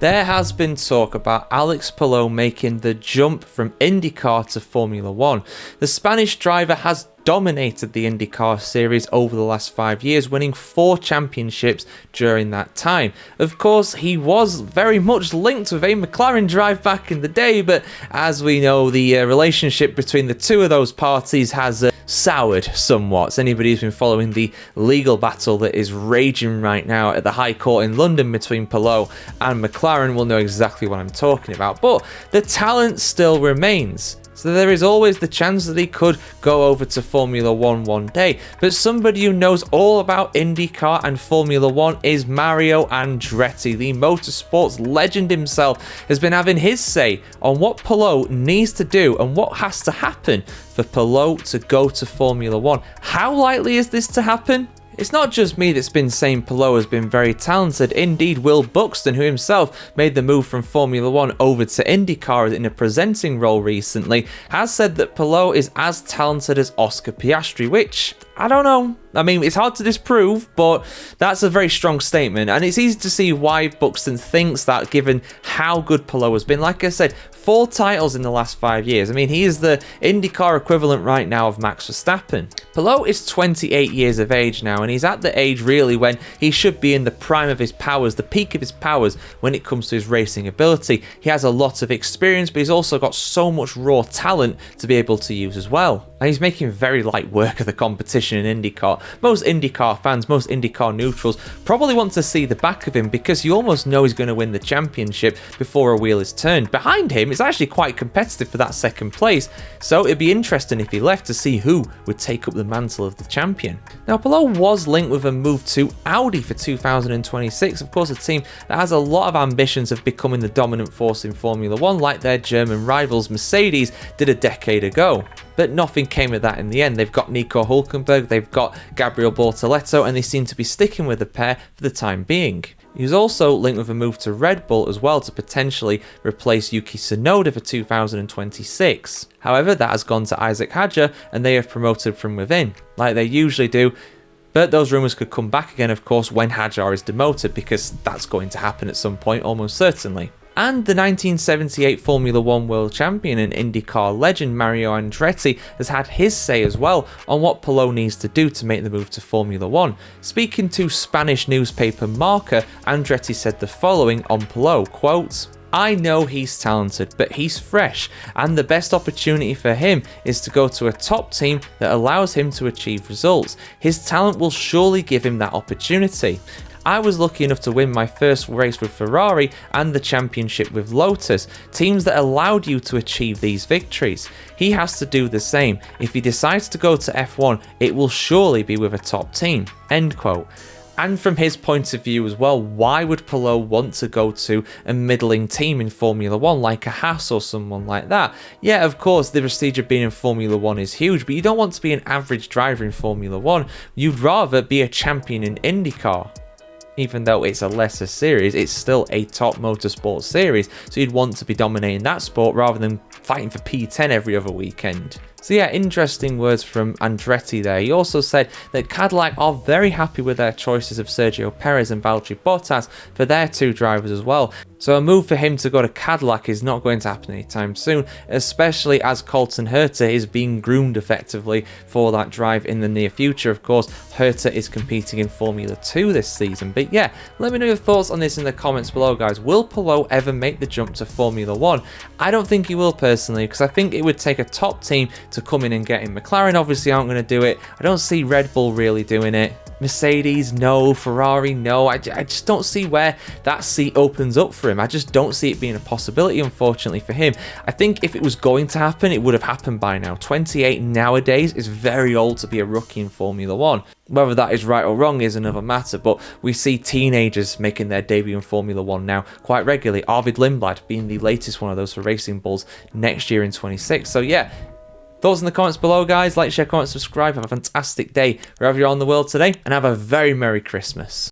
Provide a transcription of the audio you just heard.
There has been talk about Alex Palou making the jump from IndyCar to Formula 1. The Spanish driver has dominated the IndyCar series over the last 5 years, winning 4 championships during that time. Of course, he was very much linked with a McLaren drive back in the day, but as we know, the relationship between the two of those parties has soured somewhat. Anybody who's been following the legal battle that is raging right now at the High Court in London between Palou and McLaren will know exactly what I'm talking about. But the talent still remains. So there is always the chance that he could go over to Formula 1 one day. But somebody who knows all about IndyCar and Formula 1 is Mario Andretti. The motorsports legend himself has been having his say on what Palou needs to do and what has to happen for Palou to go to Formula 1. How likely is this to happen? It's not just me that's been saying Palou has been very talented. Indeed, Will Buxton, who himself made the move from Formula 1 over to IndyCar in a presenting role recently, has said that Palou is as talented as Oscar Piastri, which, I don't know. I mean, it's hard to disprove, but that's a very strong statement. And it's easy to see why Buxton thinks that, given how good Palou has been. Like I said, 4 titles in the last 5 years. I mean, he is the IndyCar equivalent right now of Max Verstappen. Palou is 28 years of age now, and he's at the age really when he should be in the prime of his powers, the peak of his powers when it comes to his racing ability. He has a lot of experience, but he's also got so much raw talent to be able to use as well. And he's making very light work of the competition in IndyCar. Most IndyCar fans, most IndyCar neutrals probably want to see the back of him because you almost know he's going to win the championship before a wheel is turned. Behind him, it's actually quite competitive for that second place, so it'd be interesting if he left to see who would take up the mantle of the champion. Now, Palou was linked with a move to Audi for 2026, of course a team that has a lot of ambitions of becoming the dominant force in Formula 1 like their German rivals Mercedes did a decade ago. But nothing came of that in the end. They've got Nico Hülkenberg, they've got Gabriel Bortoleto, and they seem to be sticking with the pair for the time being. He was also linked with a move to Red Bull as well to potentially replace Yuki Tsunoda for 2026. However, that has gone to Isaac Hadjar and they have promoted from within, like they usually do. But those rumours could come back again, of course, when Hadjar is demoted, because that's going to happen at some point, almost certainly. And the 1978 Formula 1 World Champion and IndyCar legend Mario Andretti has had his say as well on what Palou needs to do to make the move to Formula 1. Speaking to Spanish newspaper Marca, Andretti said the following on Palou, quote, "I know he's talented, but he's fresh, and the best opportunity for him is to go to a top team that allows him to achieve results. His talent will surely give him that opportunity. I was lucky enough to win my first race with Ferrari and the championship with Lotus, teams that allowed you to achieve these victories. He has to do the same. If he decides to go to F1, it will surely be with a top team." End quote. And from his point of view as well, why would Palou want to go to a middling team in Formula 1 like a Haas or someone like that? Yeah, of course, the prestige of being in Formula 1 is huge, but you don't want to be an average driver in Formula 1. You'd rather be a champion in IndyCar. Even though it's a lesser series, it's still a top motorsport series, so you'd want to be dominating that sport rather than fighting for P10 every other weekend. So yeah, interesting words from Andretti there. He also said that Cadillac are very happy with their choices of Sergio Perez and Valtteri Bottas for their 2 drivers as well. So a move for him to go to Cadillac is not going to happen anytime soon, especially as Colton Herta is being groomed effectively for that drive in the near future. Of course, Herta is competing in Formula 2 this season. But yeah, let me know your thoughts on this in the comments below, guys. Will Palou ever make the jump to Formula 1? I don't think he will personally, because I think it would take a top team to come in and get him. McLaren obviously aren't going to do it. I don't see Red Bull really doing it. Mercedes, no. Ferrari, no. I just don't see where that seat opens up for him. I just don't see it being a possibility, unfortunately, for him. I think if it was going to happen, it would have happened by now. 28 nowadays is very old to be a rookie in Formula 1. Whether that is right or wrong is another matter, but we see teenagers making their debut in Formula 1 now quite regularly. Arvid Lindblad being the latest one of those for Racing Bulls next year in 26. So yeah, thoughts in the comments below, guys. Like, share, comment, subscribe. Have a fantastic day wherever you're on the world today, and have a very Merry Christmas.